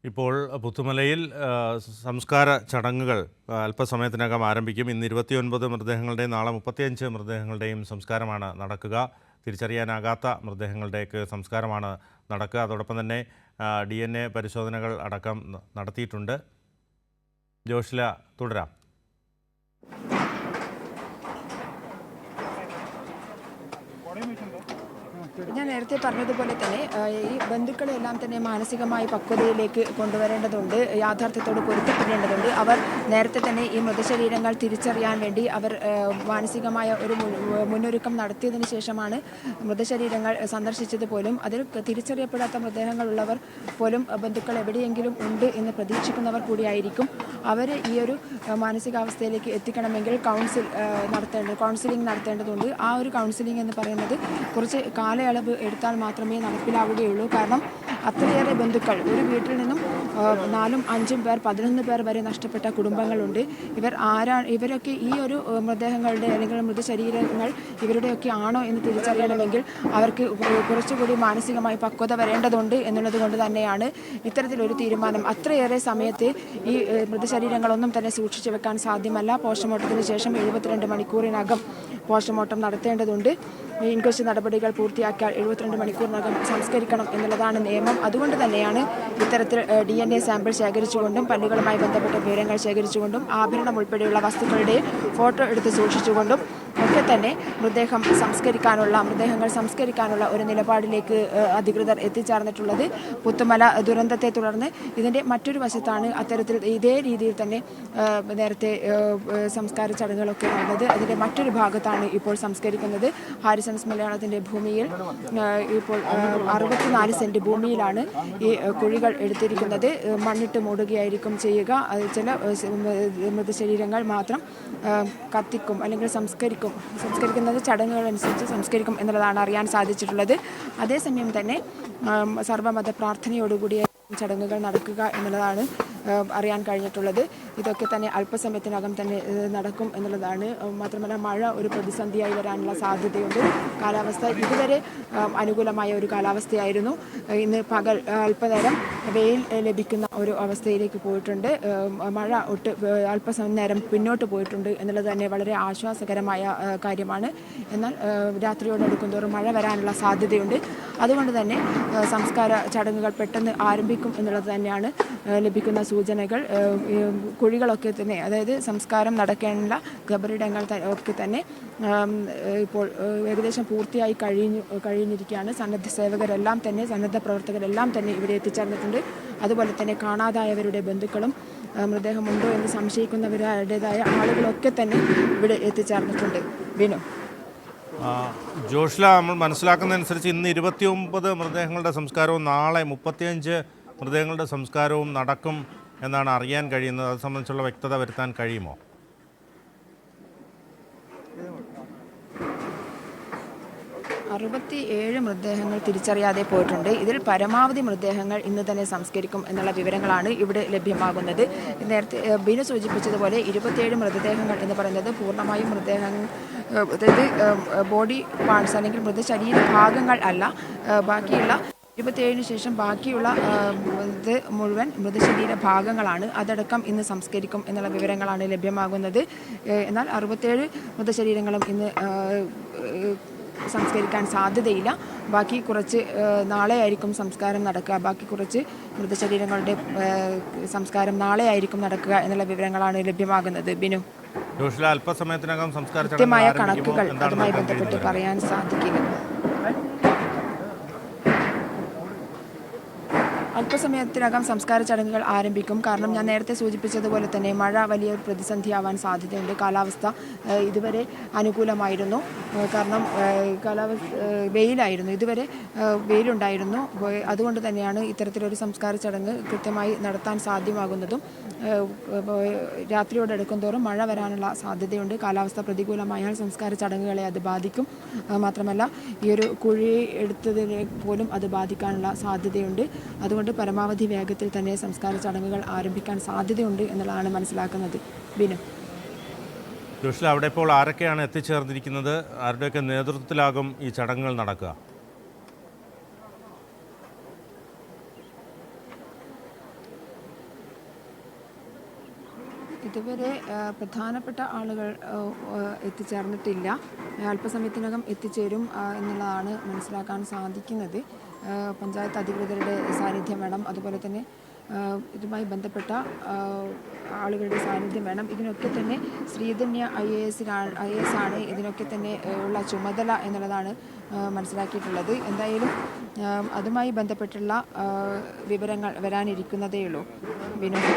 ഇപ്പോൾ പുത്തുമലയിൽ സംസ്കാര ചടങ്ങുകൾ അല്പസമയത്തിനകം ആരംഭിക്കും. ഇന്ന് 29 മൃതദേഹങ്ങളുടെയും നാളെ 35 മൃതദേഹങ്ങളുടെയും സംസ്കാരമാണ് നടക്കുക. തിരിച്ചറിയാനാകാത്ത മൃതദേഹങ്ങളുടെയൊക്കെ സംസ്കാരമാണ് നടക്കുക. അതോടൊപ്പം തന്നെ DNA പരിശോധനകൾ അടക്കം നടത്തിയിട്ടുണ്ട്. ജോഷ്ല, തുടരാം. ഞാൻ നേരത്തെ പറഞ്ഞതുപോലെ തന്നെ ഈ ബന്ധുക്കളെല്ലാം തന്നെ മാനസികമായി പക്വതയിലേക്ക് കൊണ്ടുവരേണ്ടതുണ്ട്, യാഥാർത്ഥ്യത്തോട് പൊരുത്തപ്പെടേണ്ടതുണ്ട്. അവർ നേരത്തെ തന്നെ ഈ മൃതശരീരങ്ങൾ തിരിച്ചറിയാൻ വേണ്ടി അവർ മാനസികമായ ഒരു മുന്നൊരുക്കം നടത്തിയതിനു ശേഷമാണ് മൃതശരീരങ്ങൾ സന്ദർശിച്ചത് പോലും. അതിൽ തിരിച്ചറിയപ്പെടാത്ത മൃതദേഹങ്ങളുള്ളവർ പോലും ബന്ധുക്കൾ എവിടെയെങ്കിലും ഉണ്ട് എന്ന് പ്രതീക്ഷിക്കുന്നവർ കൂടിയായിരിക്കും. അവർ ഈ ഒരു മാനസികാവസ്ഥയിലേക്ക് എത്തിക്കണമെങ്കിൽ കൗൺസിലിംഗ് നടത്തേണ്ടതുണ്ട്. ആ ഒരു കൗൺസിലിംഗ് എന്ന് പറയുന്നത് കുറച്ച് കാലയളവ് എടുത്താൽ മാത്രമേ നടപ്പിലാവുകയുള്ളൂ. കാരണം അത്രയേറെ ബന്ധുക്കൾ, ഒരു വീട്ടിൽ നിന്നും 4, 5 പേർ, 11 പേർ വരെ നഷ്ടപ്പെട്ട കുടുംബങ്ങളുണ്ട്. ഇവരൊക്കെ ഈ ഒരു മൃതദേഹങ്ങളുടെ അല്ലെങ്കിൽ മൃതശരീരങ്ങൾ ഇവരുടെയൊക്കെ ആണോ എന്ന് തിരിച്ചറിയണമെങ്കിൽ അവർക്ക് കുറച്ചുകൂടി മാനസികമായി പക്വത വരേണ്ടതുണ്ട് എന്നുള്ളത് കൊണ്ട് തന്നെയാണ് ഇത്തരത്തിലൊരു തീരുമാനം. അത്രയേറെ സമയത്ത് ഈ മൃതശരീരങ്ങളൊന്നും തന്നെ സൂക്ഷിച്ചു വെക്കാൻ സാധ്യമല്ല. പോസ്റ്റ്മോർട്ടത്തിന് ശേഷം 72 മണിക്കൂറിനകം പോസ്റ്റ്മോർട്ടം നടത്തേണ്ടതുണ്ട്. ഇൻക്വസ്റ്റ് നടപടികൾ പൂർത്തിയാക്കിയാൽ 72 മണിക്കൂറിനകം സംസ്കരിക്കണം എന്നുള്ളതാണ് നിയമം. അതുകൊണ്ട് തന്നെയാണ് ഇത്തരത്തിൽ DNA സാമ്പിൾ ശേഖരിച്ചുകൊണ്ടും പല്ലുകളുമായി ബന്ധപ്പെട്ട വിവരങ്ങൾ ശേഖരിച്ചുകൊണ്ടും ആഭരണം ഉൾപ്പെടെയുള്ള വസ്തുക്കളുടെ ഫോട്ടോ എടുത്ത് സൂക്ഷിച്ചുകൊണ്ടും ഒക്കെ തന്നെ മൃതദേഹങ്ങൾ സംസ്കരിക്കാനുള്ള ഒരു നിലപാടിലേക്ക് അധികൃതർ എത്തിച്ചേർന്നിട്ടുള്ളത്. പുത്തുമല ദുരന്തത്തെ തുടർന്ന് ഇതിൻ്റെ മറ്റൊരു വശത്താണ് അത്തരത്തിൽ ഇതേ രീതിയിൽ തന്നെ നേരത്തെ സംസ്കാര ചടങ്ങുകളൊക്കെ നടന്നത്. അതിൻ്റെ മറ്റൊരു ഭാഗത്താണ് ഇപ്പോൾ സംസ്കരിക്കുന്നത്. ഹാരിസൺസ് മലയാളത്തിൻ്റെ ഭൂമിയിൽ ഇപ്പോൾ 64 സെൻറ്റ് ഭൂമിയിലാണ് ഈ കുഴികൾ എടുത്തിരിക്കുന്നത്. മണ്ണിട്ട് മൂടുകയായിരിക്കും ചെയ്യുക. ചില മൃതശരീരങ്ങൾ മാത്രം കത്തിക്കും അല്ലെങ്കിൽ സംസ്കരിക്കുന്നത് ചടങ്ങുകളനുസരിച്ച് സംസ്കരിക്കും എന്നുള്ളതാണ് അറിയാൻ സാധിച്ചിട്ടുള്ളത്. അതേസമയം തന്നെ സർവ്വമത പ്രാർത്ഥനയോടുകൂടിയ ചടങ്ങുകൾ നടക്കുക എന്നുള്ളതാണ് അറിയാൻ കഴിഞ്ഞിട്ടുള്ളത്. ഇതൊക്കെ തന്നെ അല്പസമയത്തിനകം തന്നെ നടക്കും എന്നുള്ളതാണ്. മാത്രമല്ല മഴ ഒരു പ്രതിസന്ധിയായി വരാനുള്ള സാധ്യതയുണ്ട്. കാലാവസ്ഥ ഇതുവരെ അനുകൂലമായ ഒരു കാലാവസ്ഥയായിരുന്നു. ഇന്ന് പകൽ അല്പനേരം വെയിൽ ലഭിക്കുന്ന ഒരു അവസ്ഥയിലേക്ക് പോയിട്ടുണ്ട്. മഴ അല്പനേരം പിന്നോട്ട് പോയിട്ടുണ്ട് എന്നുള്ളത് തന്നെ വളരെ ആശ്വാസകരമായ കാര്യമാണ്. എന്നാൽ രാത്രിയോടടുക്കുന്തോറും മഴ വരാനുള്ള സാധ്യതയുണ്ട്. അതുകൊണ്ട് തന്നെ സംസ്കാര ചടങ്ങുകൾ പെട്ടെന്ന് ആരംഭിക്കും എന്നുള്ളത് തന്നെയാണ് ലഭിക്കുന്ന സൂചനകൾ. കുഴികളൊക്കെ തന്നെ, അതായത് സംസ്കാരം നടക്കേണ്ട ഖബറിടങ്ങൾ ഒക്കെ തന്നെ ഇപ്പോൾ ഏകദേശം പൂർത്തിയായി കഴിഞ്ഞിരിക്കുകയാണ്. സന്നദ്ധ സേവകരെല്ലാം തന്നെ, സന്നദ്ധ പ്രവർത്തകരെല്ലാം തന്നെ ഇവിടെ എത്തിച്ചേർന്നിട്ടുണ്ട്. അതുപോലെ തന്നെ കാണാതായവരുടെ ബന്ധുക്കളും മൃതദേഹമുണ്ടോ എന്ന് സംശയിക്കുന്നവരുടേതായ ആളുകളൊക്കെ തന്നെ ഇവിടെ എത്തിച്ചേർന്നിട്ടുണ്ട്. ബിനു, ജോഷ്ല, നമ്മൾ മനസ്സിലാക്കുന്നതനുസരിച്ച് ഇന്ന് 29 മൃതദേഹങ്ങളുടെ സംസ്കാരവും നാളെ 35 മൃതദേഹങ്ങളുടെ സംസ്കാരവും നടക്കും എന്നാണ് അറിയാൻ കഴിയുന്നത്. അത് സംബന്ധിച്ചുള്ള വ്യക്തത വരുത്താൻ കഴിയുമോ? മൃതദേഹങ്ങൾ തിരിച്ചറിയാതെ പോയിട്ടുണ്ട്. ഇതിൽ പരമാവധി മൃതദേഹങ്ങൾ ഇന്ന് തന്നെ സംസ്കരിക്കും എന്നുള്ള വിവരങ്ങളാണ് ഇവിടെ ലഭ്യമാകുന്നത്. നേരത്തെ ബിനു സൂചിപ്പിച്ചതുപോലെ 27 മൃതദേഹങ്ങൾ എന്ന് പറയുന്നത് പൂർണ്ണമായും അതായത് ബോഡി പാർട്സ് അല്ലെങ്കിൽ മൃതശരീര ഭാഗങ്ങൾ അല്ല. ബാക്കിയുള്ള 27 ശേഷം ബാക്കിയുള്ള ഇത് മുഴുവൻ മൃതശരീര ഭാഗങ്ങളാണ്. അതടക്കം ഇന്ന് സംസ്കരിക്കും എന്നുള്ള വിവരങ്ങളാണ് ലഭ്യമാകുന്നത്. എന്നാൽ 67 മൃതശരീരങ്ങളും ഇന്ന് സംസ്കരിക്കാൻ സാധ്യതയില്ല. ബാക്കി കുറച്ച് നാളെ ആയിരിക്കും സംസ്കാരം നടക്കുക. ബാക്കി കുറച്ച് മൃതശരീരങ്ങളുടെ സംസ്കാരം നാളെ ആയിരിക്കും നടക്കുക എന്നുള്ള വിവരങ്ങളാണ് ലഭ്യമാകുന്നത്. ബിനു, അല്പസമയത്തിനകം കൃത്യമായ കണക്കുകൾ അതുമായി ബന്ധപ്പെട്ട് പറയാൻ സാധിക്കില്ല. അല്പസമയത്തിനകം സംസ്കാര ചടങ്ങുകൾ ആരംഭിക്കും. കാരണം ഞാൻ നേരത്തെ സൂചിപ്പിച്ചതുപോലെ തന്നെ മഴ വലിയൊരു പ്രതിസന്ധിയാവാൻ സാധ്യതയുണ്ട്. കാലാവസ്ഥ ഇതുവരെ അനുകൂലമായിരുന്നു. കാരണം വെയിലായിരുന്നു, ഇതുവരെ വെയിലുണ്ടായിരുന്നു. അതുകൊണ്ട് തന്നെയാണ് ഇത്തരത്തിലൊരു സംസ്കാര ചടങ്ങ് കൃത്യമായി നടത്താൻ സാധ്യമാകുന്നതും. രാത്രിയോടടുക്കും തോറും മഴ വരാനുള്ള സാധ്യതയുണ്ട്. കാലാവസ്ഥ പ്രതികൂലമായാൽ സംസ്കാര ചടങ്ങുകളെ അത് ബാധിക്കും. മാത്രമല്ല ഈ ഒരു കുഴി എടുത്തതിനെ പോലും അത് ബാധിക്കാനുള്ള സാധ്യതയുണ്ട്. അതുകൊണ്ട് പരമാവധി വേഗത്തിൽ തന്നെ സംസ്കാര ചടങ്ങുകൾ ആരംഭിക്കാൻ സാധ്യതയുണ്ട് എന്നുള്ളതാണ് മനസ്സിലാക്കുന്നത്. ബിനു, അവിടെ ഇപ്പോൾ ആരൊക്കെയാണ് എത്തിച്ചേർന്നിരിക്കുന്നത്? ആരുടെയൊക്കെ നേതൃത്വത്തിലാകും ഈ ചടങ്ങുകൾ നടക്കുക? ഇതുവരെ പ്രധാനപ്പെട്ട ആളുകൾ എത്തിച്ചേർന്നിട്ടില്ല. അല്പസമയത്തിനകം എത്തിച്ചേരും എന്നുള്ളതാണ് മനസ്സിലാക്കാൻ സാധിക്കുന്നത്. പഞ്ചായത്ത് അധികൃതരുടെ സാന്നിധ്യം വേണം, അതുപോലെ തന്നെ ഇതുമായി ബന്ധപ്പെട്ട ആളുകളുടെ സാന്നിധ്യം വേണം. ഇതിനൊക്കെ തന്നെ ശ്രീധന്യ IAS ആണ് ഇതിനൊക്കെ തന്നെ ഉള്ള ചുമതല എന്നുള്ളതാണ് മനസ്സിലാക്കിയിട്ടുള്ളത്. എന്തായാലും അതുമായി ബന്ധപ്പെട്ടുള്ള വിവരങ്ങൾ വരാനിരിക്കുന്നതേയുള്ളൂ. വിനോദ്.